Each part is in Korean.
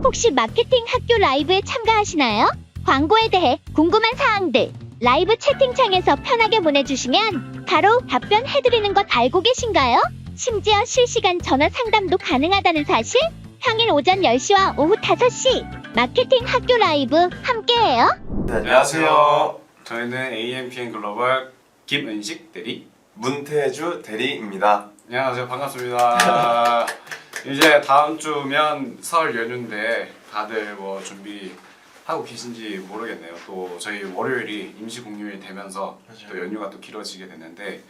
혹시 마케팅 학교 라이브에 참가하시나요? 광고에 대해 궁금한 사항들 라이브 채팅창에서 편하게 보내주시면 바로 답변해드리는 것 알고 계신가요? 심지어 실시간 전화 상담도 가능하다는 사실? 평일 오전 10시와 오후 5시 마케팅 학교 라이브 함께해요. 네, 안녕하세요. 저희는 AMPN 글로벌 김은식 대리, 문태주 대리입니다. 안녕하세요. 반갑습니다. 이제 다음 주면 설 연휴인데 다들 뭐 준비하고 계신지 모르겠네요. 또 저희 월요일이 임시 공휴일 되면서 맞아요. 또 연휴가 또 길어지게 되는데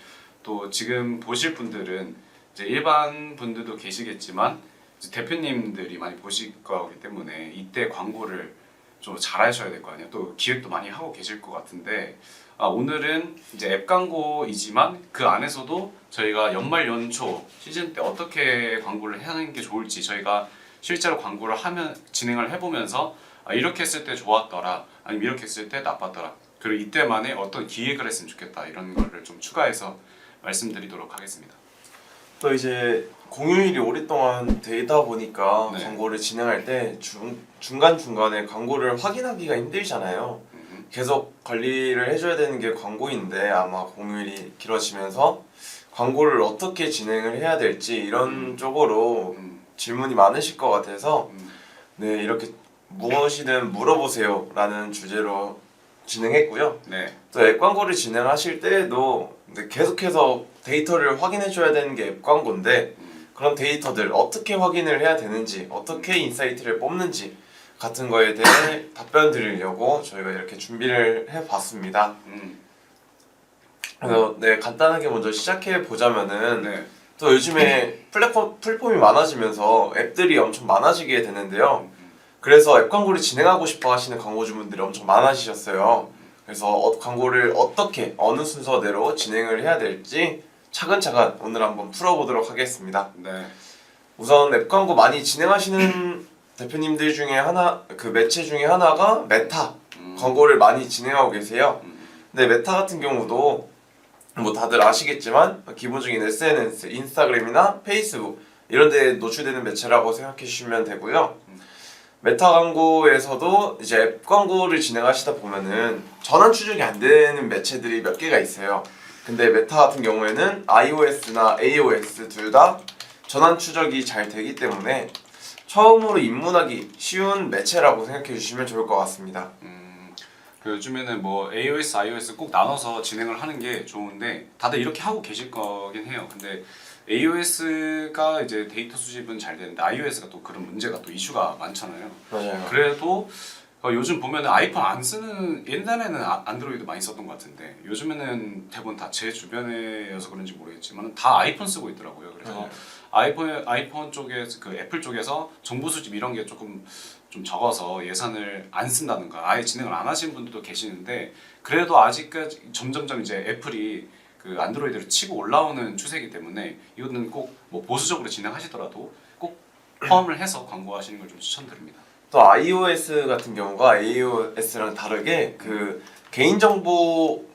또 지금 보실 분들은 이제 일반 분들도 계시겠지만 이제 대표님들이 많이 보실 거기 때문에 이때 광고를 좀 잘하셔야 될 거 아니에요. 또 기획도 많이 하고 계실 것 같은데 오늘은 이제 앱 광고이지만 그 안에서도 저희가 연말 연초 시즌 때 어떻게 광고를 하는 게 좋을지 저희가 실제로 광고를 하면 진행을 해보면서 이렇게 했을 때 좋았더라 아니면 이렇게 했을 때 나빴더라 그리고 이때만에 어떤 기획을 했으면 좋겠다 이런 거를 좀 추가해서 말씀드리도록 하겠습니다. 또 이제 공휴일이 오랫동안 되다 보니까 네. 광고를 진행할 때 중간중간에 광고를 확인하기가 힘들잖아요. 계속 관리를 해줘야 되는 게 광고인데 아마 공휴일이 길어지면서 광고를 어떻게 진행을 해야 될지 이런 쪽으로 질문이 많으실 것 같아서 네, 이렇게 무엇이든 물어보세요 라는 주제로 진행했고요. 네. 또 앱 광고를 진행하실 때에도 계속해서 데이터를 확인해 줘야 되는 게 앱 광고인데 그런 데이터들 어떻게 확인을 해야 되는지 어떻게 인사이트를 뽑는지 같은 거에 대해 답변 드리려고 저희가 이렇게 준비를 해봤습니다. 그래서 네, 간단하게 먼저 시작해 보자면은 네. 또 요즘에 플랫폼이 많아지면서 앱들이 엄청 많아지게 되는데요. 그래서 앱 광고를 진행하고 싶어 하시는 광고주분들이 엄청 많아지셨어요. 그래서 광고를 어떻게 어느 순서대로 진행을 해야 될지 차근차근 오늘 한번 풀어보도록 하겠습니다. 네. 우선 앱 광고 많이 진행하시는 대표님들 중에 하나, 그 매체 중에 하나가 메타 광고를 많이 진행하고 계세요. 근데 메타 같은 경우도 뭐 다들 아시겠지만 기본적인 SNS, 인스타그램이나 페이스북 이런 데 노출되는 매체라고 생각해 주시면 되고요. 메타 광고에서도 이제 앱 광고를 진행하시다 보면은 전환 추적이 안 되는 매체들이 몇 개가 있어요. 근데 메타 같은 경우에는 iOS나 AOS 둘 다 전환 추적이 잘 되기 때문에 처음으로 입문하기 쉬운 매체라고 생각해 주시면 좋을 것 같습니다. 그 요즘에는 뭐 AOS, iOS 꼭 나눠서 진행을 하는 게 좋은데 다들 이렇게 하고 계실 거긴 해요. 근데 AOS가 이제 데이터 수집은 잘 되는데 iOS가 또 그런 문제가 또 이슈가 많잖아요. 맞아요. 그래도 요즘 보면은 아이폰 안 쓰는 옛날에는 안드로이드 많이 썼던 것 같은데 요즘에는 대부분 다 제 주변에여서 그런지 모르겠지만 다 아이폰 쓰고 있더라고요. 그래서 아이폰 쪽에 그 애플 쪽에서 정보 수집 이런 게 조금 좀 적어서 예산을 안 쓴다든가 아예 진행을 안 하시는 분들도 계시는데 그래도 아직까지 점점점 이제 애플이 그 안드로이드를 치고 올라오는 추세이기 때문에 이거는 꼭 뭐 보수적으로 진행하시더라도 꼭 포함을 해서 광고하시는 걸 좀 추천드립니다. 또 iOS 같은 경우가 AOS랑 다르게 그 개인정보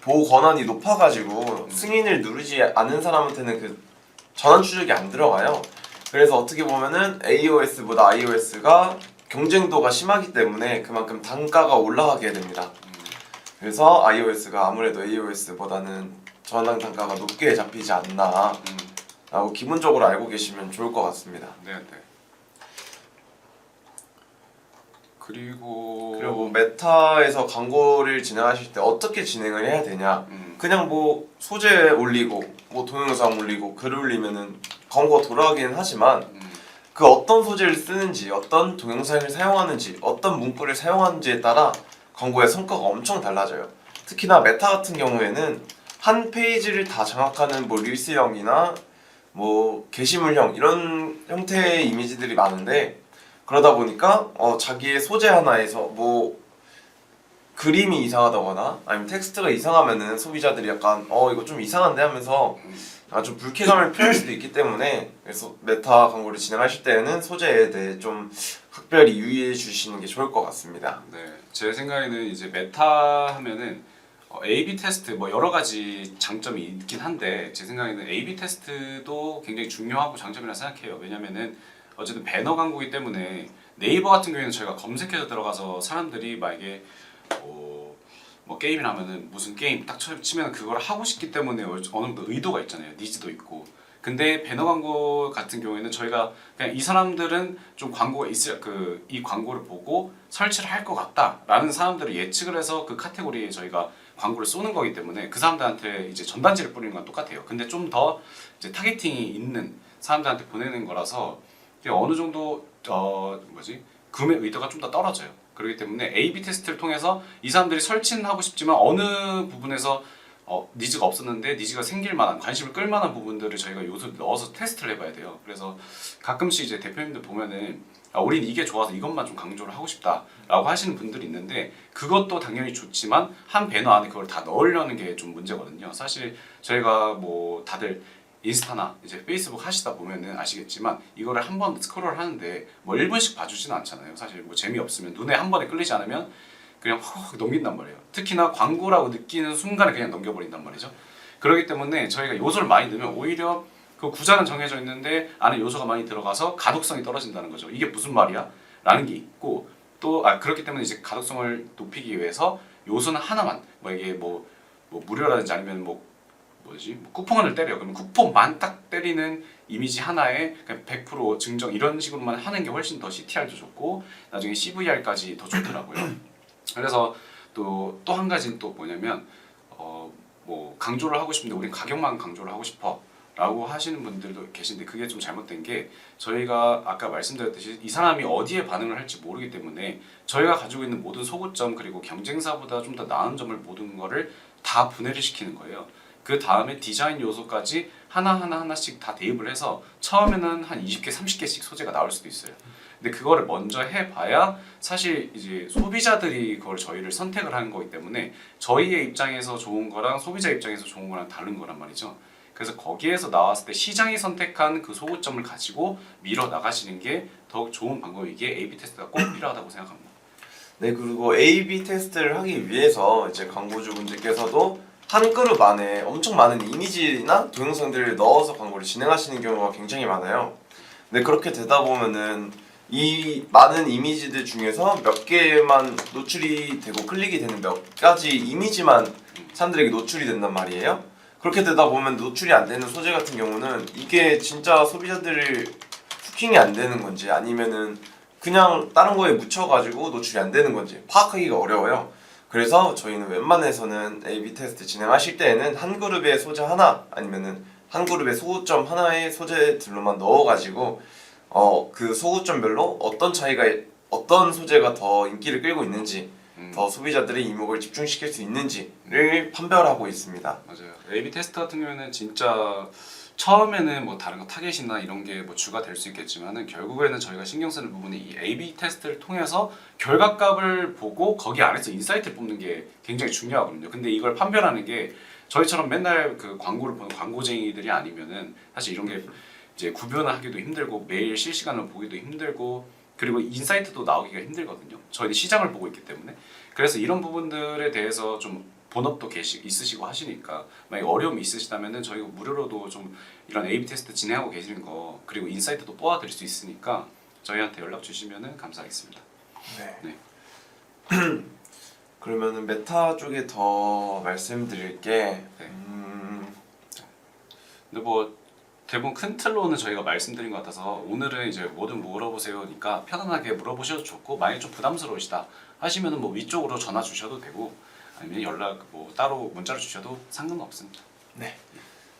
보호 권한이 높아가지고 승인을 누르지 않은 사람한테는 그 전환 추적이 안 들어가요. 그래서 어떻게 보면은 AOS보다 iOS가 경쟁도가 심하기 때문에 그만큼 단가가 올라가게 됩니다. 그래서 iOS가 아무래도 AOS보다는 전환 단가가 높게 잡히지 않나 라고 기본적으로 알고 계시면 좋을 것 같습니다. 네. 그리고 메타에서 광고를 진행하실 때 어떻게 진행을 해야 되냐? 그냥 뭐 소재 올리고 뭐 동영상 올리고 글 올리면은 광고가 돌아가긴 하지만 그 어떤 소재를 쓰는지 어떤 동영상을 사용하는지 어떤 문구를 사용하는지에 따라 광고의 성과가 엄청 달라져요. 특히나 메타 같은 경우에는 한 페이지를 다 장악하는 뭐 릴스형이나 뭐 게시물형 이런 형태의 이미지들이 많은데 그러다 보니까 자기의 소재 하나에서 뭐 그림이 이상하다거나 아니면 텍스트가 이상하면은 소비자들이 약간 이거 좀 이상한데 하면서 좀 불쾌감을 표할 수도 있기 때문에 그래서 메타 광고를 진행하실 때는 소재에 대해 좀 각별히 유의해 주시는 게 좋을 것 같습니다. 네, 제 생각에는 이제 메타 하면은 A/B 테스트 뭐 여러 가지 장점이 있긴 한데 제 생각에는 A/B 테스트도 굉장히 중요하고 장점이라 생각해요. 왜냐면은 어쨌든 배너 광고이기 때문에 네이버 같은 경우에는 저희가 검색해서 들어가서 사람들이 만약에 뭐 게임이라면은 무슨 게임 딱 치면 그걸 하고 싶기 때문에 어느 정도 의도가 있잖아요. 니즈도 있고. 근데 배너 광고 같은 경우에는 저희가 그냥 이 사람들은 좀 광고가 있을 이 광고를 보고 설치를 할 것 같다라는 사람들을 예측을 해서 그 카테고리에 저희가 광고를 쏘는 거기 때문에 그 사람들한테 이제 전단지를 뿌리는 건 똑같아요. 근데 좀 더 이제 타겟팅이 있는 사람들한테 보내는 거라서 어느 정도 구매 의도가 좀 더 떨어져요. 그렇기 때문에 A/B 테스트를 통해서 이 사람들이 설치는 하고 싶지만 어느 부분에서 니즈가 없었는데 니즈가 생길 만한 관심을 끌 만한 부분들을 저희가 요소를 넣어서 테스트를 해봐야 돼요. 그래서 가끔씩 이제 대표님들 보면은 우린 이게 좋아서 이것만 좀 강조를 하고 싶다라고 하시는 분들이 있는데 그것도 당연히 좋지만 한 배너 안에 그걸 다 넣으려는 게 좀 문제거든요. 사실 저희가 뭐 다들 인스타나 이제 페이스북 하시다 보면은 아시겠지만 이거를 한 번 스크롤 하는데 뭐 1분씩 봐주지는 않잖아요. 사실 뭐 재미없으면 눈에 한 번에 끌리지 않으면 그냥 확 넘긴단 말이에요. 특히나 광고라고 느끼는 순간에 그냥 넘겨버린단 말이죠. 그렇기 때문에 저희가 요소를 많이 넣으면 오히려 그 구자는 정해져 있는데 안에 요소가 많이 들어가서 가독성이 떨어진다는 거죠. 이게 무슨 말이야? 라는 게 있고 또 그렇기 때문에 이제 가독성을 높이기 위해서 요소는 하나만 뭐 이게 뭐 무료라든지 아니면 뭐 쿠폰을 때려요. 그러면 쿠폰만 딱 때리는 이미지 하나에 그냥 100% 증정 이런 식으로만 하는 게 훨씬 더 CTR도 좋고 나중에 CVR까지 더 좋더라고요. 그래서 또 한 가지는 또 뭐냐면 뭐 강조를 하고 싶은데 우린 가격만 강조를 하고 싶어 라고 하시는 분들도 계신데 그게 좀 잘못된 게 저희가 아까 말씀드렸듯이 이 사람이 어디에 반응을 할지 모르기 때문에 저희가 가지고 있는 모든 소구점 그리고 경쟁사보다 좀 더 나은 점을 모든 거를 다 분해를 시키는 거예요. 그 다음에 디자인 요소까지 하나씩 다 대입을 해서 처음에는 한 20개, 30개씩 소재가 나올 수도 있어요. 근데 그거를 먼저 해봐야 사실 이제 소비자들이 그걸 저희를 선택을 하는 거기 때문에 저희의 입장에서 좋은 거랑 소비자 입장에서 좋은 거랑 다른 거란 말이죠. 그래서 거기에서 나왔을 때 시장이 선택한 그 소구점을 가지고 밀어 나가시는 게 더 좋은 방법이기에 A/B 테스트가 꼭 필요하다고 생각합니다. 네, 그리고 A/B 테스트를 하기 위해서 이제 광고주분들께서도 한 그룹 안에 엄청 많은 이미지나 동영상들을 넣어서 광고를 진행하시는 경우가 굉장히 많아요. 근데 그렇게 되다 보면은 이 많은 이미지들 중에서 몇 개만 노출이 되고 클릭이 되는 몇 가지 이미지만 사람들에게 노출이 된단 말이에요. 그렇게 되다 보면 노출이 안 되는 소재 같은 경우는 이게 진짜 소비자들을 후킹이 안 되는 건지 아니면은 그냥 다른 거에 묻혀가지고 노출이 안 되는 건지 파악하기가 어려워요. 그래서 저희는 웬만해서는 A/B 테스트 진행하실 때에는 한 그룹의 소재 하나 아니면은 한 그룹의 소구점 하나의 소재들로만 넣어가지고 그 소구점별로 어떤 소재가 더 인기를 끌고 있는지 더 소비자들의 이목을 집중시킬 수 있는지를 판별하고 있습니다. 맞아요. A/B 테스트 같은 경우에는 진짜 처음에는 뭐 다른 거 타겟이나 이런 게 뭐 주가 될 수 있겠지만은 결국에는 저희가 신경 쓰는 부분이 이 A/B 테스트를 통해서 결과값을 보고 거기 안에서 인사이트를 뽑는 게 굉장히 중요하거든요. 근데 이걸 판별하는 게 저희처럼 맨날 그 광고를 보는 광고쟁이들이 아니면은 사실 이런 게 이제 구별을 하기도 힘들고 매일 실시간으로 보기도 힘들고 그리고 인사이트도 나오기가 힘들거든요. 저희는 시장을 보고 있기 때문에. 그래서 이런 부분들에 대해서 좀 본업도 있으시고 하시니까 만약 어려움이 있으시다면은 저희가 무료로도 좀 이런 A/B 테스트 진행하고 계시는 거 그리고 인사이트도 뽑아드릴 수 있으니까 저희한테 연락 주시면은 감사하겠습니다. 네. 그러면은 메타 쪽에 더 말씀드릴 게 근데 뭐 대부분 큰 틀로는 저희가 말씀드린 것 같아서 오늘은 이제 뭐든 물어보세요니까 편안하게 물어보셔도 좋고 만약 좀 부담스러우시다 하시면은 뭐 위쪽으로 전화 주셔도 되고 아니면 연락 뭐 따로 문자로 주셔도 상관없습니다. 네.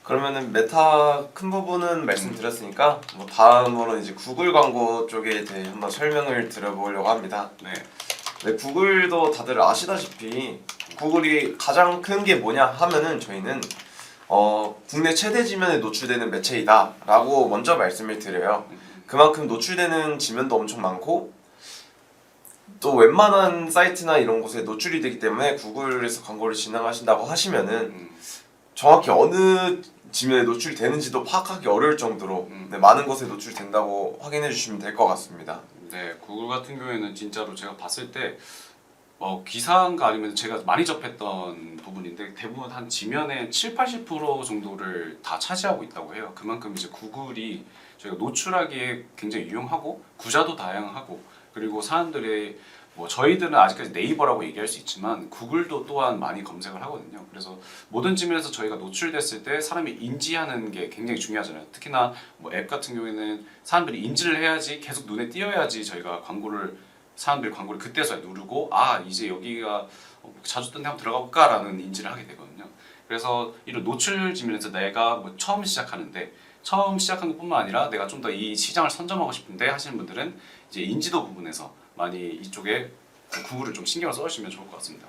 그러면은 메타 큰 부분은 말씀드렸으니까 뭐 다음으로 이제 구글 광고 쪽에 대해 한번 설명을 드려보려고 합니다. 네. 네, 구글도 다들 아시다시피 구글이 가장 큰 게 뭐냐 하면은 저희는 국내 최대 지면에 노출되는 매체이다 라고 먼저 말씀을 드려요. 그만큼 노출되는 지면도 엄청 많고 또 웬만한 사이트나 이런 곳에 노출이 되기 때문에 구글에서 광고를 진행하신다고 하시면은 정확히 어느 지면에 노출이 되는지도 파악하기 어려울 정도로 네, 많은 곳에 노출된다고 확인해 주시면 될 것 같습니다. 네, 구글 같은 경우에는 진짜로 제가 봤을 때 기사인가 아니면 제가 많이 접했던 부분인데 대부분 한 지면의 70~80% 정도를 다 차지하고 있다고 해요. 그만큼 이제 구글이 저희가 노출하기에 굉장히 유용하고 구자도 다양하고 그리고 사람들이 뭐 저희들은 아직까지 네이버라고 얘기할 수 있지만 구글도 또한 많이 검색을 하거든요. 그래서 모든 측면에서 저희가 노출됐을 때 사람이 인지하는 게 굉장히 중요하잖아요. 특히나 뭐 앱 같은 경우에는 사람들이 인지를 해야지 계속 눈에 띄어야지 저희가 사람들이 광고를 그때서야 누르고 아 이제 여기가 자주 뜬데 한번 들어가 볼까라는 인지를 하게 되거든요. 그래서 이런 노출 측면에서 내가 뭐 처음 시작한 것뿐만 아니라 내가 좀 더 이 시장을 선점하고 싶은데 하시는 분들은 이제 인지도 부분에서 많이 이쪽에 그 구글을 좀 신경을 써주시면 좋을 것 같습니다.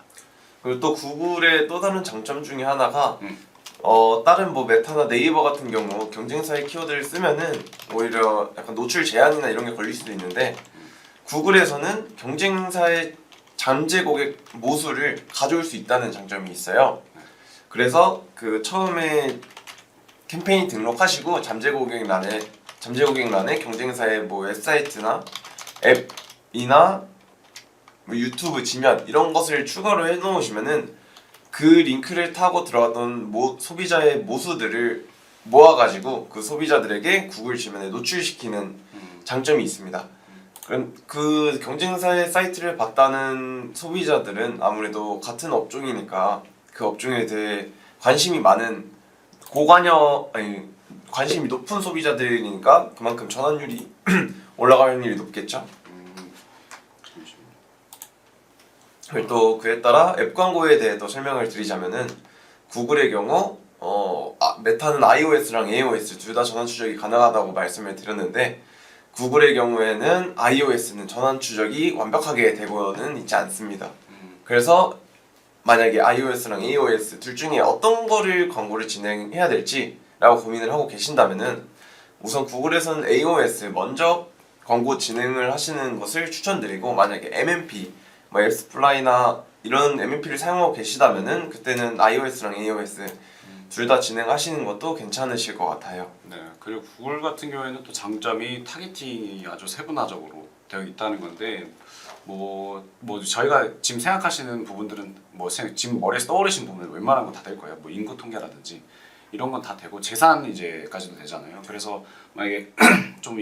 그리고 또 구글의 또 다른 장점 중에 하나가 음. 다른 뭐 메타나 네이버 같은 경우 경쟁사의 키워드를 쓰면은 오히려 약간 노출 제한이나 이런 게 걸릴 수도 있는데 구글에서는 경쟁사의 잠재 고객 모수를 가져올 수 있다는 장점이 있어요. 그래서 그 처음에 캠페인 등록하시고 잠재 고객란에 경쟁사의 뭐 웹사이트나 앱이나 뭐 유튜브 지면 이런 것을 추가로 해놓으시면은 그 링크를 타고 들어갔던 소비자의 모수들을 모아가지고 그 소비자들에게 구글 지면에 노출시키는 장점이 있습니다. 그럼 그 경쟁사의 사이트를 봤다는 소비자들은 아무래도 같은 업종이니까 그 업종에 대해 관심이 높은 소비자들이니까 그만큼 전환율이 올라갈 확률이 높겠죠. 그리고 또 그에 따라 앱 광고에 대해 또 설명을 드리자면은 구글의 경우 메타는 iOS랑 AOS 둘 다 전환 추적이 가능하다고 말씀을 드렸는데 구글의 경우에는 iOS는 전환 추적이 완벽하게 되고는 있지 않습니다. 그래서 만약에 iOS랑 AOS 둘 중에 어떤 거를 광고를 진행해야 될지라고 고민을 하고 계신다면은 우선 구글에서는 AOS 먼저 광고 진행을 하시는 것을 추천드리고 만약에 MMP, 뭐 앱스플라이나 이런 MMP를 사용하고 계시다면은 그때는 iOS랑 AOS 둘 다 진행하시는 것도 괜찮으실 것 같아요. 네, 그리고 구글 같은 경우에는 또 장점이 타겟팅이 아주 세분화적으로 되어 있다는 건데 뭐 저희가 지금 생각하시는 부분들은 지금 머리에서 떠오르신 부분은 웬만한 건 다 될 거예요. 뭐 인구 통계라든지 이런 건 다 되고 재산 이제까지도 되잖아요. 그래서 만약에 좀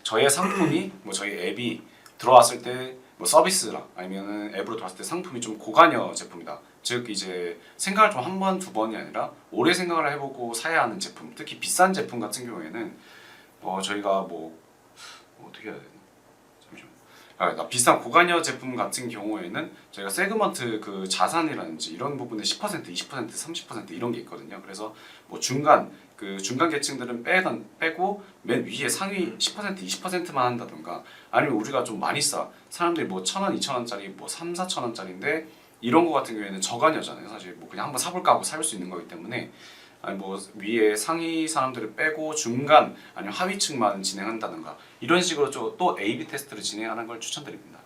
저희의 상품이 저희 앱이 들어왔을 때 서비스랑 아니면은 앱으로 들어왔을 때 상품이 좀 고관여 제품이다. 즉 이제 생각을 좀 한 번, 두 번이 아니라 오래 생각을 해보고 사야 하는 제품, 특히 비싼 제품 같은 경우에는 저희가 어떻게 해야 되나? 잠시만. 비싼 고관여 제품 같은 경우에는 저희가 세그먼트 그 자산이라든지 이런 부분에 10%, 20%, 30% 이런 게 있거든요. 그래서 중간 계층들은 빼고 맨 위에 상위 10%, 20%만 한다던가 아니면 우리가 좀 많이 사람들이 1,000원, 2,000원짜리 3, 4,000원짜리인데 이런 거 같은 경우에는 저관여잖아요. 사실 그냥 한번 사볼까 하고 살 수 있는 거기 때문에 아니 위에 상위 사람들을 빼고 중간 아니면 하위층만 진행한다든가 이런 식으로 또 A/B 테스트를 진행하는 걸 추천드립니다.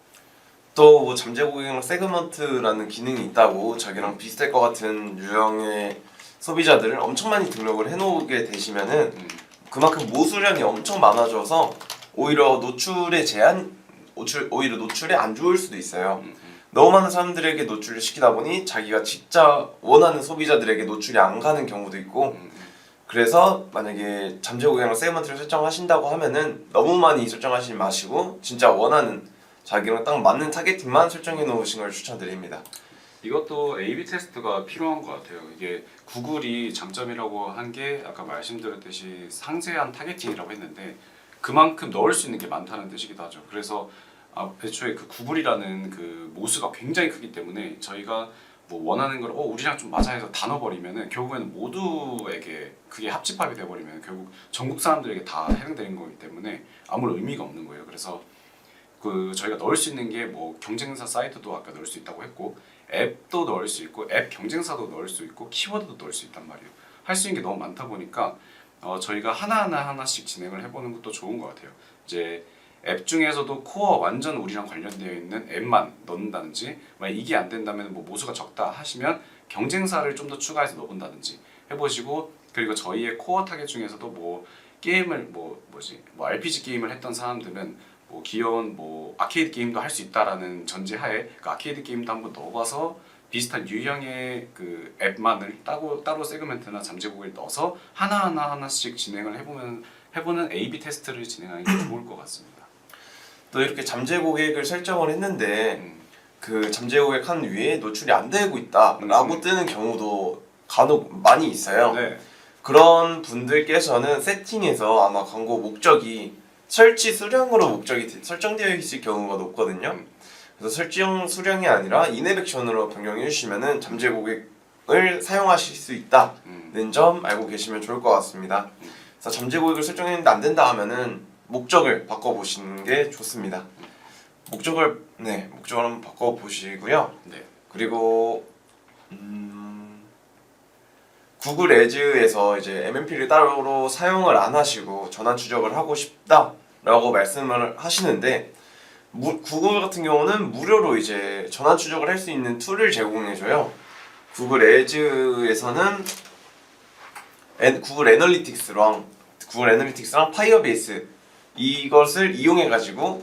또 잠재 고객용 세그먼트라는 기능이 있다고 자기랑 비슷할 것 같은 유형의 소비자들을 엄청 많이 등록을 해놓게 되시면은 그만큼 모수량이 엄청 많아져서 오히려 노출에 안 좋을 수도 있어요. 너무 많은 사람들에게 노출을 시키다 보니 자기가 진짜 원하는 소비자들에게 노출이 안 가는 경우도 있고 그래서 만약에 잠재 고객용 세그먼트를 설정하신다고 하면은 너무 많이 설정하시지 마시고 진짜 원하는 자기랑 딱 맞는 타겟팅만 설정해 놓으신 걸 추천드립니다. 이것도 A/B 테스트가 필요한 것 같아요. 이게 구글이 장점이라고 한 게 아까 말씀드렸듯이 상세한 타겟팅이라고 했는데 그만큼 넣을 수 있는 게 많다는 뜻이기도 하죠. 그래서 애초에 그 구글이라는 그 모수가 굉장히 크기 때문에 저희가 원하는 걸 우리랑 좀 맞아 해서 다 넣어버리면은 결국에는 모두에게 그게 합집합이 돼버리면 결국 전국 사람들에게 다 해당되는 거기 때문에 아무런 의미가 없는 거예요. 그래서 저희가 넣을 수 있는 게 경쟁사 사이트도 아까 넣을 수 있다고 했고 앱도 넣을 수 있고 앱 경쟁사도 넣을 수 있고 키워드도 넣을 수 있단 말이에요. 할 수 있는 게 너무 많다 보니까 저희가 하나씩 진행을 해보는 것도 좋은 것 같아요. 이제 앱 중에서도 코어 완전 우리랑 관련되어 있는 앱만 넣는다든지 만약 이게 안 된다면 모수가 적다 하시면 경쟁사를 좀 더 추가해서 넣어본다든지 해보시고 그리고 저희의 코어 타겟 중에서도 게임을 RPG 게임을 했던 사람들은 귀여운 아케이드 게임도 할 수 있다라는 전제하에 그 아케이드 게임도 한번 넣어봐서 비슷한 유형의 그 앱만을 따로 세그멘트나 잠재 고객을 넣어서 하나씩 진행을 해보는 A/B 테스트를 진행하는 게 좋을 것 같습니다. 또 이렇게 잠재 고객을 설정을 했는데 그 잠재 고객 한 위에 노출이 안 되고 있다라고 뜨는 경우도 간혹 많이 있어요. 네. 그런 분들께서는 세팅에서 아마 광고 목적이 설치 수량으로 목적이 설정되어 있을 경우가 높거든요. 그래서 설정 수량이 아니라 인앱 액션으로 변경해 주시면은 잠재 고객을 사용하실 수 있다는 점 알고 계시면 좋을 것 같습니다. 그래서 잠재 고객을 설정했는데 안 된다 하면은 목적을 바꿔 보시는 게 좋습니다. 목적을 한번 바꿔 보시고요. 네. 그리고 구글 애즈에서 이제 MMP를 따로 사용을 안 하시고 전환 추적을 하고 싶다라고 말씀을 하시는데 구글 같은 경우는 무료로 이제 전환 추적을 할 수 있는 툴을 제공해줘요. 구글 애즈에서는 구글 애널리틱스랑 파이어베이스 이것을 이용해 가지고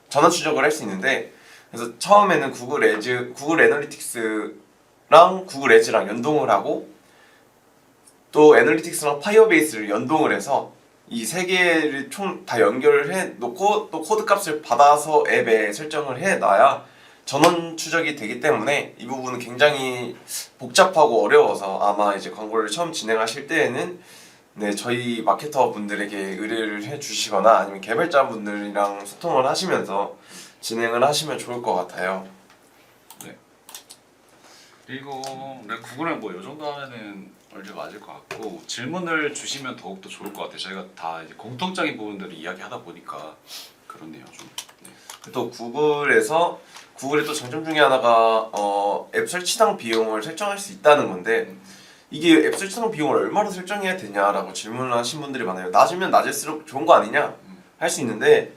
전환 추적을 할 수 있는데, 그래서 처음에는 구글 애널리틱스랑 구글 애즈랑 연동을 하고 또 애널리틱스랑 파이어베이스를 연동을 해서 이 세 개를 총 다 연결을 해 놓고 또 코드 값을 받아서 앱에 설정을 해 놔야 전원 추적이 되기 때문에 이 부분은 굉장히 복잡하고 어려워서 아마 이제 광고를 처음 진행하실 때에는 저희 마케터 분들에게 의뢰를 해 주시거나 아니면 개발자 분들이랑 소통을 하시면서 진행을 하시면 좋을 것 같아요. 그리고 구글은 뭐 이 정도 하면은 얼추 맞을 것 같고, 질문을 주시면 더욱더 좋을 것 같아요. 저희가 다 이제 공통적인 부분들을 이야기하다 보니까 그렇네요 좀. 또 구글의 또 장점 중에 하나가 앱 설치당 비용을 설정할 수 있다는 건데, 이게 앱 설치당 비용을 얼마나 설정해야 되냐라고 질문을 하신 분들이 많아요. 낮으면 낮을수록 좋은 거 아니냐 할 수 있는데,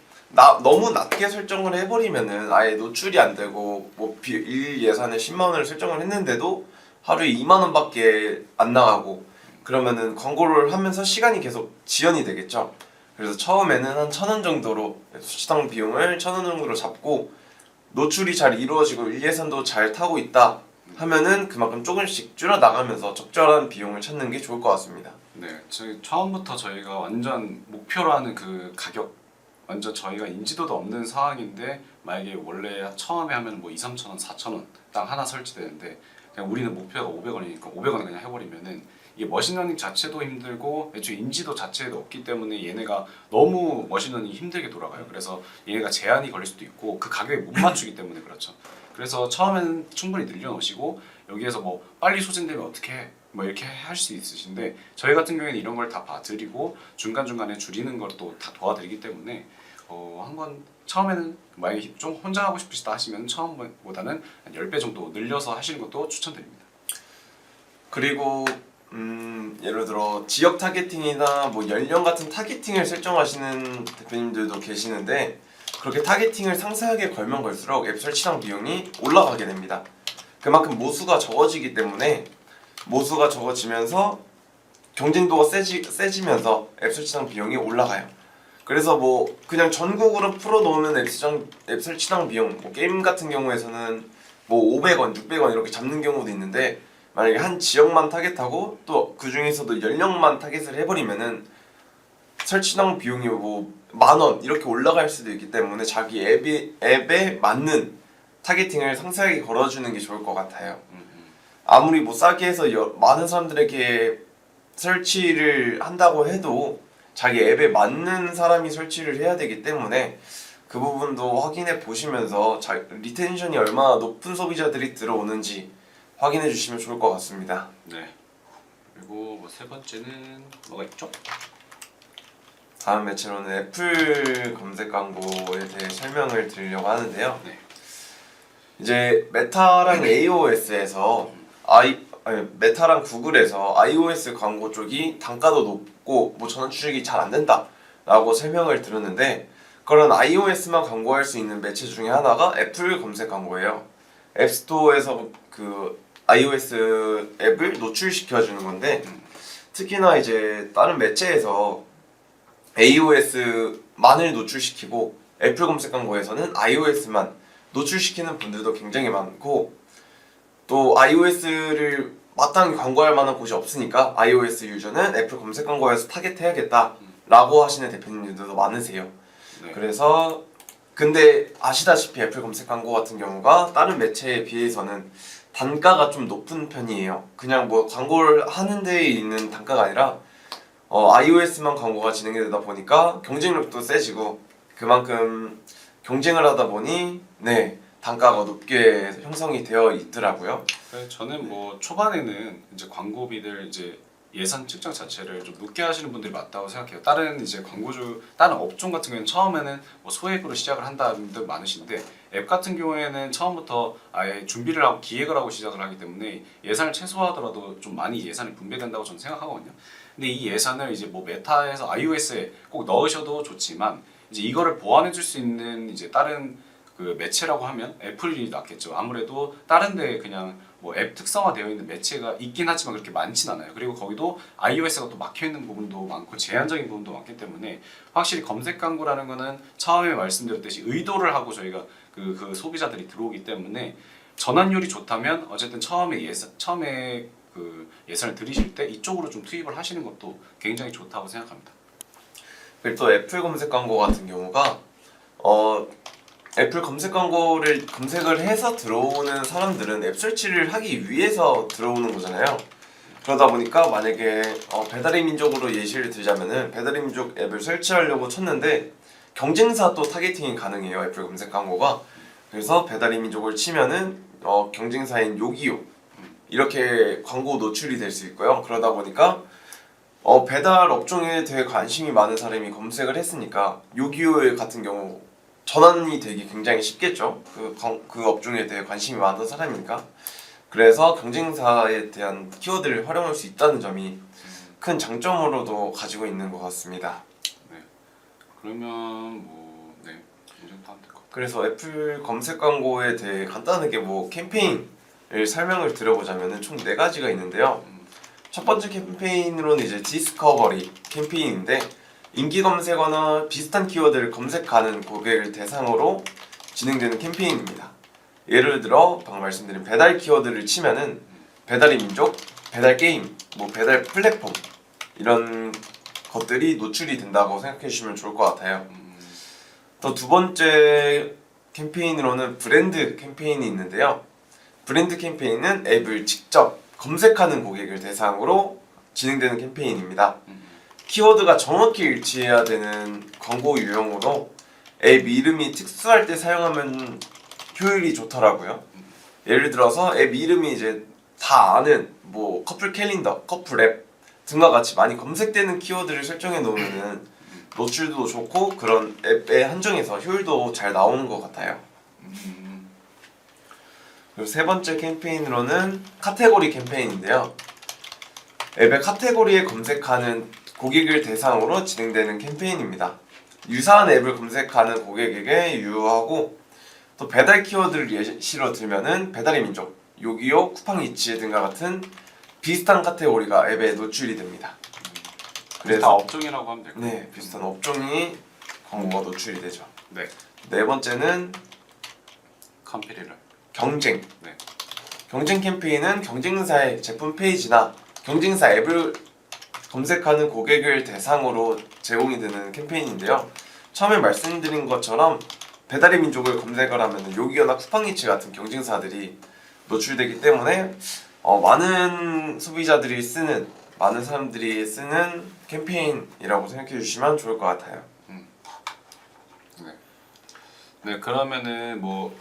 너무 낮게 설정을 해버리면은 아예 노출이 안 되고 일 예산에 10만 원을 설정을 했는데도 하루에 2만 원밖에 안 나가고, 그러면은 광고를 하면서 시간이 계속 지연이 되겠죠. 그래서 처음에는 한 1,000원 정도로 수치당 비용을 1,000원 정도로 잡고 노출이 잘 이루어지고 일 예산도 잘 타고 있다 하면은 그만큼 조금씩 줄여 나가면서 적절한 비용을 찾는 게 좋을 것 같습니다. 네, 처음부터 저희가 완전 목표로 하는 그 가격, 완전 저희가 인지도도 없는 상황인데 만약에 원래 처음에 하면 뭐 2, 3천 원, 4천 원 딱 하나 설치되는데 그냥 우리는 목표가 500원이니까 500원 그냥 해버리면은 이게 머신러닝 자체도 힘들고 애초에 인지도 자체도 없기 때문에 얘네가 너무 머신러닝이 힘들게 돌아가요. 그래서 얘네가 제한이 걸릴 수도 있고 그 가격에 못 맞추기 때문에 그렇죠. 그래서 처음에는 충분히 늘려놓으시고 여기에서 뭐 빨리 소진되면 어떻게 해? 뭐 이렇게 할 수 있으신데, 저희 같은 경우에는 이런 걸 다 봐드리고 중간중간에 줄이는 것도 다 도와드리기 때문에 한번 처음에는 만약에 좀 혼자 하고 싶으시다 하시면 처음보다는 한 10배 정도 늘려서 하시는 것도 추천드립니다. 그리고 예를 들어 지역 타겟팅이나 뭐 연령 같은 타겟팅을 설정하시는 대표님들도 계시는데, 그렇게 타겟팅을 상세하게 걸면 걸수록 앱 설치당 비용이 올라가게 됩니다. 그만큼 모수가 적어지기 때문에 모수가 적어지면서 경쟁도가 세지면서 앱 설치당 비용이 올라가요. 그래서 뭐 그냥 전국으로 풀어놓으면 앱 설치당 비용, 뭐 게임 같은 경우에서는 뭐 500원, 600원 이렇게 잡는 경우도 있는데, 만약에 한 지역만 타겟하고 또 그 중에서도 연령만 타겟을 해버리면은 설치당 비용이 뭐 10,000원 이렇게 올라갈 수도 있기 때문에 자기 앱에 맞는 타겟팅을 상세하게 걸어주는 게 좋을 것 같아요. 아무리 뭐 싸게 해서 많은 사람들에게 설치를 한다고 해도 자기 앱에 맞는 사람이 설치를 해야 되기 때문에 그 부분도 확인해 보시면서 리텐션이 얼마나 높은 소비자들이 들어오는지 확인해 주시면 좋을 것 같습니다. 네. 그리고 뭐 세 번째는 뭐가 있죠? 다음 매체로는 애플 검색 광고에 대해 설명을 드리려고 하는데요. 네. 이제 메타랑 iOS에서 메타랑 구글에서 iOS 광고 쪽이 단가도 높고 뭐 전원 추적이 잘 안 된다라고 설명을 들었는데, 그런 iOS만 광고할 수 있는 매체 중에 하나가 애플 검색 광고예요. 앱스토어에서 그 iOS 앱을 노출시켜 주는 건데, 특히나 이제 다른 매체에서 iOS만을 노출시키고 애플 검색 광고에서는 iOS만 노출시키는 분들도 굉장히 많고, 또 iOS를 마땅히 광고할 만한 곳이 없으니까 iOS 유저는 애플 검색 광고에서 타겟해야겠다라고 하시는 대표님들도 많으세요. 네. 그래서 근데 아시다시피 애플 검색 광고 같은 경우가 다른 매체에 비해서는 단가가 좀 높은 편이에요. 그냥 뭐 광고를 하는 데에 있는 단가가 아니라 iOS만 광고가 진행되다 보니까 경쟁력도 세지고 그만큼 경쟁을 하다 보니 네 단가가 높게 형성이 되어 있더라고요. 그래서 저는 뭐 초반에는 이제 광고비들 이제 예산 측정 자체를 좀 높게 하시는 분들이 맞다고 생각해요. 다른 이제 광고주, 다른 업종 같은 경우는 처음에는 뭐 소액으로 시작을 한다는 분들 많으신데 앱 같은 경우에는 처음부터 아예 준비를 하고 기획을 하고 시작을 하기 때문에 예산을 최소화하더라도 좀 많이 예산이 분배된다고 저는 생각하거든요. 근데 이 예산을 이제 뭐 메타에서 iOS에 꼭 넣으셔도 좋지만 이제 이거를 보완해 줄 수 있는 이제 다른 그 매체라고 하면 애플이 낫겠죠. 아무래도 다른 데 그냥 뭐 앱 특성화되어 있는 매체가 있긴 하지만 그렇게 많진 않아요. 그리고 거기도 iOS가 또 막혀 있는 부분도 많고 제한적인 부분도 많기 때문에 확실히 검색 광고라는 거는 처음에 말씀드렸듯이 의도를 하고 저희가 그 소비자들이 들어오기 때문에 전환율이 좋다면 어쨌든 처음에 그 예산을 들이실 때 이쪽으로 좀 투입을 하시는 것도 굉장히 좋다고 생각합니다. 그리고 또 애플 검색 광고 같은 경우가 애플 검색 광고를 검색을 해서 들어오는 사람들은 앱 설치를 하기 위해서 들어오는 거잖아요. 그러다 보니까 만약에 배달의 민족으로 예시를 들자면은 배달의 민족 앱을 설치하려고 쳤는데 경쟁사 또 타겟팅이 가능해요. 애플 검색 광고가. 그래서 배달의 민족을 치면은 경쟁사인 요기요 이렇게 광고 노출이 될 수 있고요. 그러다 보니까 배달 업종에 대해 관심이 많은 사람이 검색을 했으니까 요기요 같은 경우 전환이 되기 굉장히 쉽겠죠. 그 업종에 대해 관심이 많은 사람이니까. 그래서 경쟁사에 대한 키워드를 활용할 수 있다는 점이 큰 장점으로도 가지고 있는 것 같습니다. 네. 그러면 뭐 네. 이 정도 하면 될 것 같아요. 그래서 애플 검색 광고에 대해 간단하게 뭐 캠페인을 설명을 드려보자면은 총 4가지가 있는데요. 첫 번째 캠페인으로는 이제 디스커버리 캠페인인데 인기 검색어나 비슷한 키워드를 검색하는 고객을 대상으로 진행되는 캠페인입니다. 예를 들어 방금 말씀드린 배달 키워드를 치면은 배달의 민족, 배달 게임, 뭐 배달 플랫폼 이런 것들이 노출이 된다고 생각해 주시면 좋을 것 같아요. 또 두 번째 캠페인으로는 브랜드 캠페인이 있는데요. 브랜드 캠페인은 앱을 직접 검색하는 고객을 대상으로 진행되는 캠페인입니다. 키워드가 정확히 일치해야 되는 광고 유형으로 앱 이름이 특수할 때 사용하면 효율이 좋더라고요. 예를 들어서 앱 이름이 이제 다 아는 뭐 커플 캘린더, 커플 앱 등과 같이 많이 검색되는 키워드를 설정해 놓으면은 노출도 좋고 그런 앱에 한정해서 효율도 잘 나오는 것 같아요. 그리고 세 번째 캠페인으로는 카테고리 캠페인인데요. 앱의 카테고리에 검색하는 고객을 대상으로 진행되는 캠페인입니다. 유사한 앱을 검색하는 고객에게 유효하고 또 배달 키워드를 예시로 들면은 배달의 민족, 요기요, 쿠팡이츠 등과 같은 비슷한 카테고리가 앱에 노출이 됩니다. 그래서 다 업종이라고 하면 될까요? 네, 비슷한 업종이 광고가 노출이 되죠. 네. 네 번째는 컴피리를. 경쟁. 네. 경쟁 캠페인은 경쟁사의 제품 페이지나 경쟁사 앱을 검색하는 고객을 대상으로 제공이 되는 캠페인인데요. 처음에 말씀드린 것처럼 배달의 민족을 검색을 하면 요기요나 쿠팡이츠 같은 경쟁사들이 노출되기 때문에 많은 소비자들이 쓰는, 많은 사람들이 쓰는 캠페인이라고 생각해 주시면 좋을 것 같아요. 네. 네, 그러면은 뭐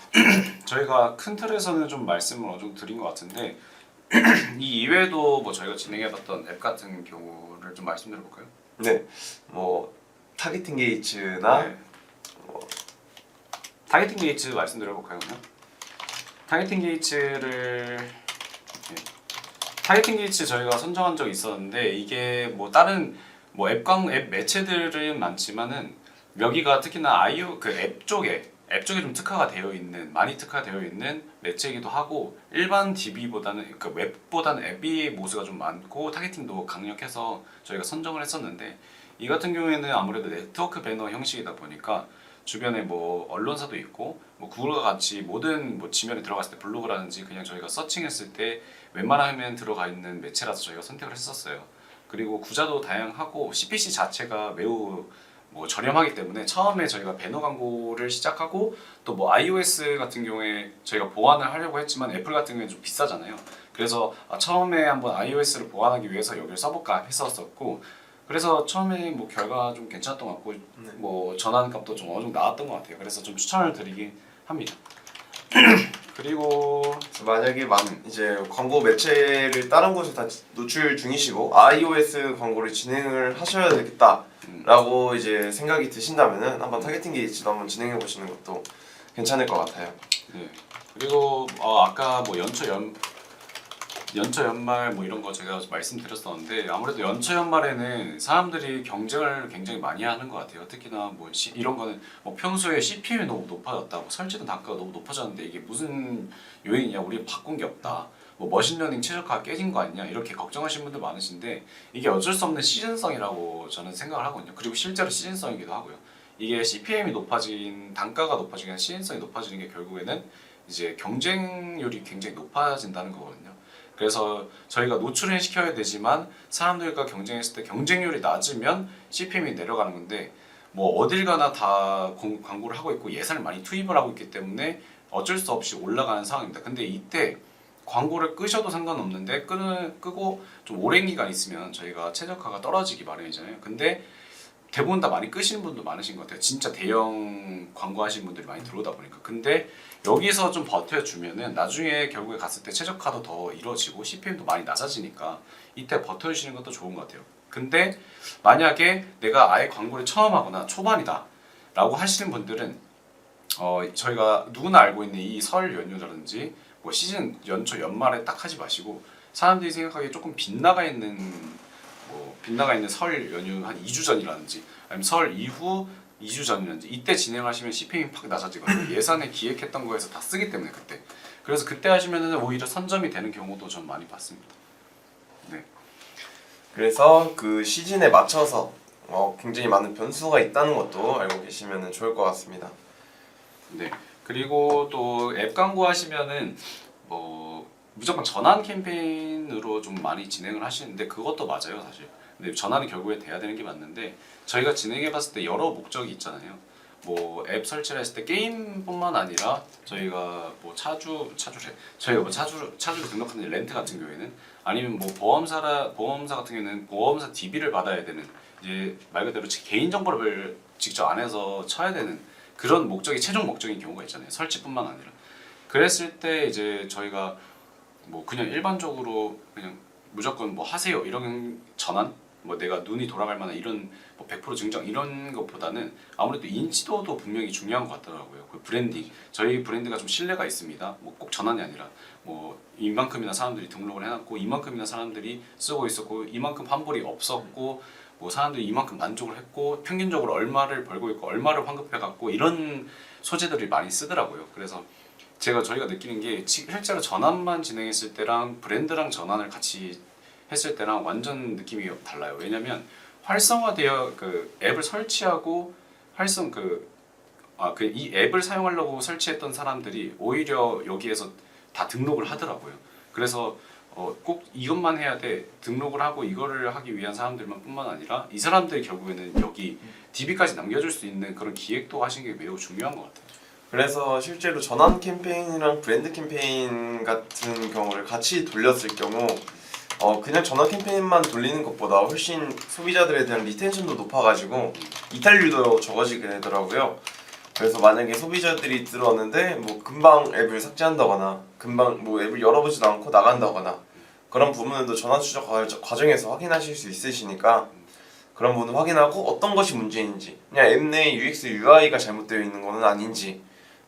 저희가 큰 틀에서는 좀 말씀을 어느 정도 드린 것 같은데 이 이외에도 뭐 저희가 진행해봤던 앱 같은 경우를 좀 말씀드려볼까요? 네, 뭐 타겟팅 게이츠나 네. 타겟팅 게이츠 말씀드려볼까요? 그러면? 타겟팅 게이츠 저희가 선정한 적이 있었는데 이게 뭐 다른 뭐 앱 매체들은 많지만은 여기가 특히나 그 앱 쪽에 좀 많이 특화되어 있는 매체이기도 하고 일반 DB보다는 그러니까 웹보다는 앱이 모수가 좀 많고 타겟팅도 강력해서 저희가 선정을 했었는데 이 같은 경우에는 아무래도 네트워크 배너 형식이다 보니까 주변에 뭐 언론사도 있고 뭐 구글과 같이 모든 뭐 지면에 들어갔을 때 블로그라든지 그냥 저희가 서칭했을 때 웬만하면 들어가 있는 매체라서 저희가 선택을 했었어요. 그리고 구자도 다양하고 CPC 자체가 매우 뭐 저렴하기 때문에 처음에 저희가 배너 광고를 시작하고 또 뭐 iOS 같은 경우에 저희가 보완을 하려고 했지만 애플 같은 경우에 좀 비싸잖아요. 그래서 처음에 한번 iOS를 보완하기 위해서 여기를 써볼까 했었었고 그래서 처음에 뭐 결과 좀 괜찮았던 것 같고 뭐 전환 값도 좀 어느 정도 나왔던 것 같아요. 그래서 좀 추천을 드리긴 합니다. 그리고 만약에 이제 광고 매체를 다른 곳에 다 노출 중이시고 iOS 광고를 진행을 하셔야 되겠다라고 이제 생각이 드신다면은 한번 타겟팅 게이지도 한번 진행해 보시는 것도 괜찮을 것 같아요. 네. 그리고 아까 뭐 연초 연말 뭐 이런 거 제가 말씀드렸었는데 아무래도 연초 연말에는 사람들이 경쟁을 굉장히 많이 하는 것 같아요. 특히나 뭐 이런 거는 뭐 평소에 CPM이 너무 높아졌다고 설치된 단가가 너무 높아졌는데 이게 무슨 요인이냐 우리 바꾼 게 없다. 뭐 머신러닝 최적화가 깨진 거 아니냐 이렇게 걱정하시는 분들 많으신데 이게 어쩔 수 없는 시즌성이라고 저는 생각을 하거든요. 그리고 실제로 시즌성이기도 하고요. 이게 CPM이 높아진 단가가 높아지거나 시즌성이 높아지는 게 결국에는 이제 경쟁률이 굉장히 높아진다는 거거든요. 그래서 저희가 노출은 시켜야 되지만 사람들과 경쟁했을 때 경쟁률이 낮으면 CPM이 내려가는 건데 뭐 어딜 가나 다 광고를 하고 있고 예산을 많이 투입을 하고 있기 때문에 어쩔 수 없이 올라가는 상황입니다. 근데 이때 광고를 끄셔도 상관없는데 끄고 좀 오랜 기간 있으면 저희가 최저가가 떨어지기 마련이잖아요. 근데 대부분 다 많이 끄시는 분도 많으신 것 같아요. 진짜 대형 광고 하시는 분들이 많이 들어오다 보니까. 근데 여기서 좀 버텨주면은 나중에 결국에 갔을 때 최저가도 더 이루어지고 CPM도 많이 낮아지니까 이때 버텨주시는 것도 좋은 것 같아요. 근데 만약에 내가 아예 광고를 처음 하거나 초반이다 라고 하시는 분들은 저희가 누구나 알고 있는 이 설 연휴라든지 뭐 시즌 연초 연말에 딱 하지 마시고 사람들이 생각하기에 조금 빗나가 있는 설 연휴 한 2주 전이라든지 아니면 설 이후 2주 전이라든지 이때 진행하시면 CPM이 팍 낮아지거든요. 예산에 기획했던 거에서 다 쓰기 때문에 그때. 그래서 그때 하시면은 오히려 선점이 되는 경우도 좀 많이 봤습니다. 네. 그래서 그 시즌에 맞춰서 굉장히 많은 변수가 있다는 것도 알고 계시면 좋을 것 같습니다. 네. 그리고 또 앱 광고 하시면은 뭐 무조건 전환 캠페인으로 좀 많이 진행을 하시는데 그것도 맞아요, 사실. 근데 전환이 결국에 돼야 되는 게 맞는데 저희가 진행해봤을 때 여러 목적이 있잖아요. 뭐 앱 설치를 했을 때 게임뿐만 아니라 저희가 뭐 저희가 뭐 차주를 등록하는 렌트 같은 경우에는 아니면 뭐 보험사 같은 경우에는 보험사 DB를 받아야 되는 이제 말 그대로 개인 정보를 직접 안에서 쳐야 되는 그런 목적이 최종 목적인 경우가 있잖아요. 설치뿐만 아니라. 그랬을 때 이제 저희가 뭐 그냥 일반적으로 그냥 무조건 뭐 하세요 이런 전환 뭐 내가 눈이 돌아갈 만한 이런 뭐 100% 증정 이런 것보다는 아무래도 인지도도 분명히 중요한 것 같더라고요. 그 브랜딩 저희 브랜드가 좀 신뢰가 있습니다. 뭐 꼭 전환이 아니라 뭐 이만큼이나 사람들이 등록을 해놨고 이만큼이나 사람들이 쓰고 있었고 이만큼 환불이 없었고 뭐 사람들이 이만큼 만족을 했고 평균적으로 얼마를 벌고 있고 얼마를 환급해갖고 이런 소재들이 많이 쓰더라고요. 그래서 저희가 느끼는 게 실제로 전환만 진행했을 때랑 브랜드랑 전환을 같이 했을 때랑 완전 느낌이 달라요. 왜냐면 활성화되어 그 앱을 설치하고 이 앱을 사용하려고 설치했던 사람들이 오히려 여기에서 다 등록을 하더라고요. 그래서 꼭 이것만 해야 돼 등록을 하고 이거를 하기 위한 사람들만 뿐만 아니라 이 사람들이 결국에는 여기 DB까지 남겨줄 수 있는 그런 기획도 하신 게 매우 중요한 것 같아요. 그래서 실제로 전환 캠페인이랑 브랜드 캠페인 같은 경우를 같이 돌렸을 경우 그냥 전환 캠페인만 돌리는 것보다 훨씬 소비자들에 대한 리텐션도 높아가지고 이탈률도 적어지게 되더라고요. 그래서 만약에 소비자들이 들어왔는데 뭐 금방 앱을 삭제한다거나 금방 뭐 앱을 열어보지도 않고 나간다거나 그런 부분도 전환 추적 과정에서 확인하실 수 있으시니까 그런 부분 확인하고 어떤 것이 문제인지 그냥 앱 내 UX, UI가 잘못되어 있는 거는 아닌지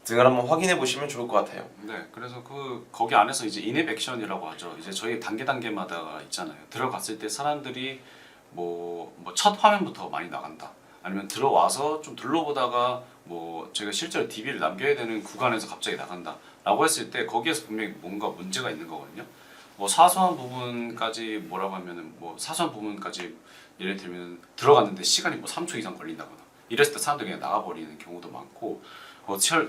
등을 한번 확인해 보시면 좋을 것 같아요. 네, 그래서 거기 안에서 이제 인앱 액션이라고 하죠. 이제 저희 단계마다 있잖아요. 들어갔을 때 사람들이 뭐 첫 화면부터 많이 나간다. 아니면 들어와서 좀 둘러보다가 뭐 저희가 실제로 DB를 남겨야 되는 구간에서 갑자기 나간다라고 했을 때 거기에서 분명히 뭔가 문제가 있는 거거든요. 뭐 사소한 부분까지 뭐라고 하면은 뭐 사소한 부분까지 예를 들면 들어갔는데 시간이 뭐 3초 이상 걸린다거나 이랬을 때 사람들이 그냥 나가버리는 경우도 많고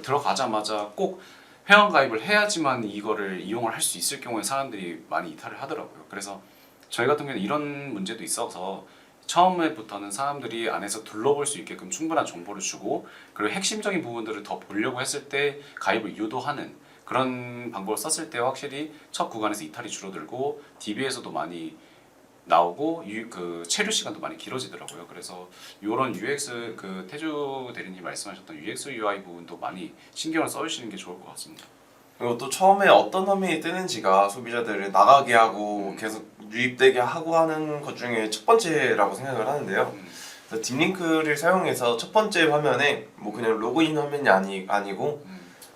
들어가자마자 꼭 회원 가입을 해야지만 이거를 이용을 할 수 있을 경우에 사람들이 많이 이탈을 하더라고요. 그래서 저희 같은 경우는 이런 문제도 있어서 처음에부터는 사람들이 안에서 둘러볼 수 있게끔 충분한 정보를 주고 그리고 핵심적인 부분들을 더 보려고 했을 때 가입을 유도하는 그런 방법을 썼을 때 확실히 첫 구간에서 이탈이 줄어들고 DB에서도 많이 나오고 그 체류 시간도 많이 길어지더라고요. 그래서 이런 UX 그 태주 대리님 말씀하셨던 UX UI 부분도 많이 신경을 써주시는 게 좋을 것 같습니다. 그리고 또 처음에 어떤 화면이 뜨는지가 소비자들을 나가게 하고 계속 유입되게 하고 하는 것 중에 첫 번째라고 생각을 하는데요. 그래서 딥링크를 사용해서 첫 번째 화면에 뭐 그냥 로그인 화면이 아니고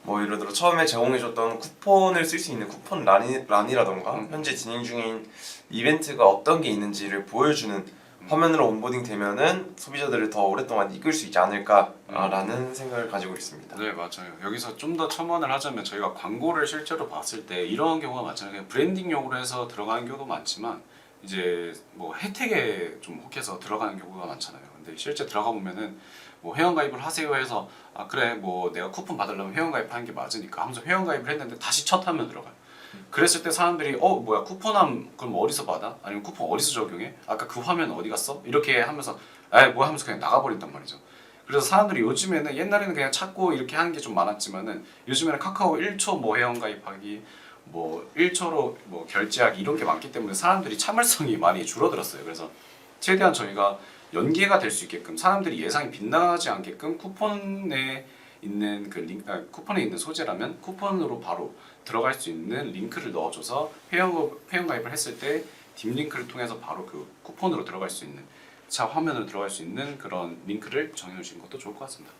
뭐 예를 들어 처음에 제공해줬던 쿠폰을 쓸 수 있는 쿠폰 란이라던가 현재 진행 중인 이벤트가 어떤 게 있는지를 보여주는 화면으로 온보딩 되면은 소비자들을 더 오랫동안 이끌 수 있지 않을까라는 생각을 가지고 있습니다. 네, 맞아요. 여기서 좀 더 첨언을 하자면 저희가 광고를 실제로 봤을 때 이런 경우가 많잖아요. 그냥 브랜딩용으로 해서 들어가는 경우도 많지만 이제 뭐 혜택에 좀 혹해서 들어가는 경우가 많잖아요. 근데 실제 들어가 보면은 뭐 회원가입을 하세요 해서 아 그래 뭐 내가 쿠폰 받으려면 회원가입하는 게 맞으니까 하면서 회원가입을 했는데 다시 첫 화면 들어가요. 그랬을 때 사람들이 뭐야 쿠폰함 그럼 어디서 받아? 아니면 쿠폰 어디서 적용해? 아까 그 화면 어디 갔어? 이렇게 하면서 뭐야 하면서 그냥 나가버린단 말이죠. 그래서 사람들이 요즘에는 옛날에는 그냥 찾고 이렇게 하는 게 좀 많았지만은 요즘에는 카카오 1초 뭐 회원가입하기 뭐 1초로 뭐 결제하기 이런 게 많기 때문에 사람들이 참을성이 많이 줄어들었어요. 그래서 최대한 저희가 연계가 될 수 있게끔 사람들이 예상이 빗나가지 않게끔 쿠폰에 있는 쿠폰에 있는 소재라면 쿠폰으로 바로 들어갈 수 있는 링크를 넣어줘서 회원가입을 했을 때 딥링크를 통해서 바로 그 쿠폰으로 들어갈 수 있는 화면으로 들어갈 수 있는 그런 링크를 정해주신 것도 좋을 것 같습니다.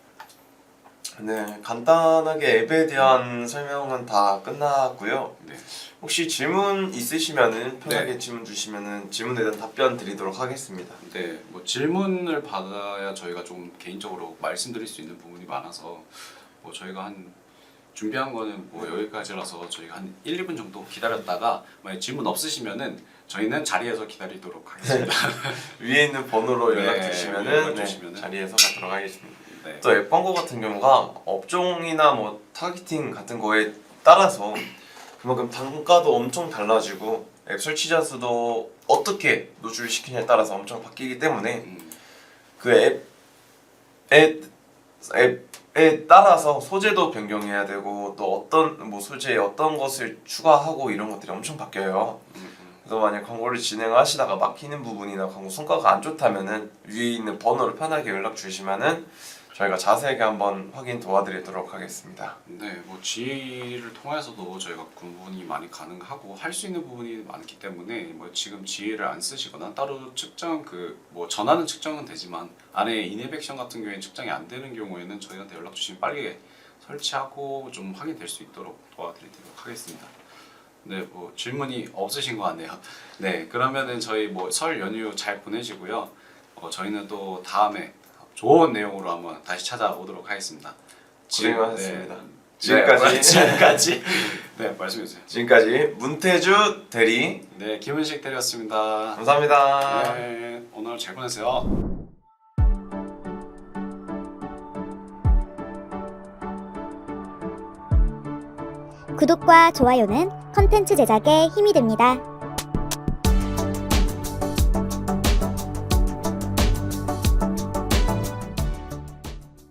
네, 간단하게 앱에 대한 설명은 다 끝났고요. 네. 혹시 질문 있으시면은 편하게 네. 질문 주시면은 질문에 대한 답변 드리도록 하겠습니다. 네, 뭐 질문을 받아야 저희가 좀 개인적으로 말씀드릴 수 있는 부분이 많아서 뭐 저희가 한 준비한 거는 뭐 여기까지라서 저희가 한 1, 2분 정도 기다렸다가 만약 질문 없으시면은 저희는 자리에서 기다리도록 하겠습니다. 위에 있는 번호로 네, 연락 주시면은, 연락 주시면은. 자리에서 가도록 하겠습니다. 네. 또 앱 광고 같은 경우가 업종이나 뭐 타겟팅 같은 거에 따라서 그만큼 단가도 엄청 달라지고 앱 설치자 수도 어떻게 노출시키냐에 따라서 엄청 바뀌기 때문에 그 앱에 따라서 소재도 변경해야 되고 또 어떤 뭐 소재에 어떤 것을 추가하고 이런 것들이 엄청 바뀌어요. 그래서 만약 광고를 진행하시다가 막히는 부분이나 광고 성과가 안 좋다면은 위에 있는 번호로 편하게 연락 주시면은 저희가 자세하게 한번 확인 도와드리도록 하겠습니다. 네, 뭐 지혜를 통해서도 저희가 구분이 많이 가능하고 할 수 있는 부분이 많기 때문에 뭐 지금 지혜를 안 쓰시거나 따로 측정 뭐 전화는 측정은 되지만 안에 인앱 액션 같은 경우에는 측정이 안 되는 경우에는 저희한테 연락 주시면 빨리 설치하고 좀 확인될 수 있도록 도와드리도록 하겠습니다. 네, 뭐 질문이 없으신 것 같네요. 네, 그러면은 저희 뭐 설 연휴 잘 보내시고요. 저희는 또 다음에 좋은 내용으로 한번 다시 찾아오도록 하겠습니다. 고생하셨습니다. 네. 지금까지 네, 말씀해 주세요. 지금까지 문태주 대리 네, 김은식 대리였습니다. 감사합니다. 네, 오늘 잘 보내세요. 구독과 좋아요는 컨텐츠 제작에 힘이 됩니다.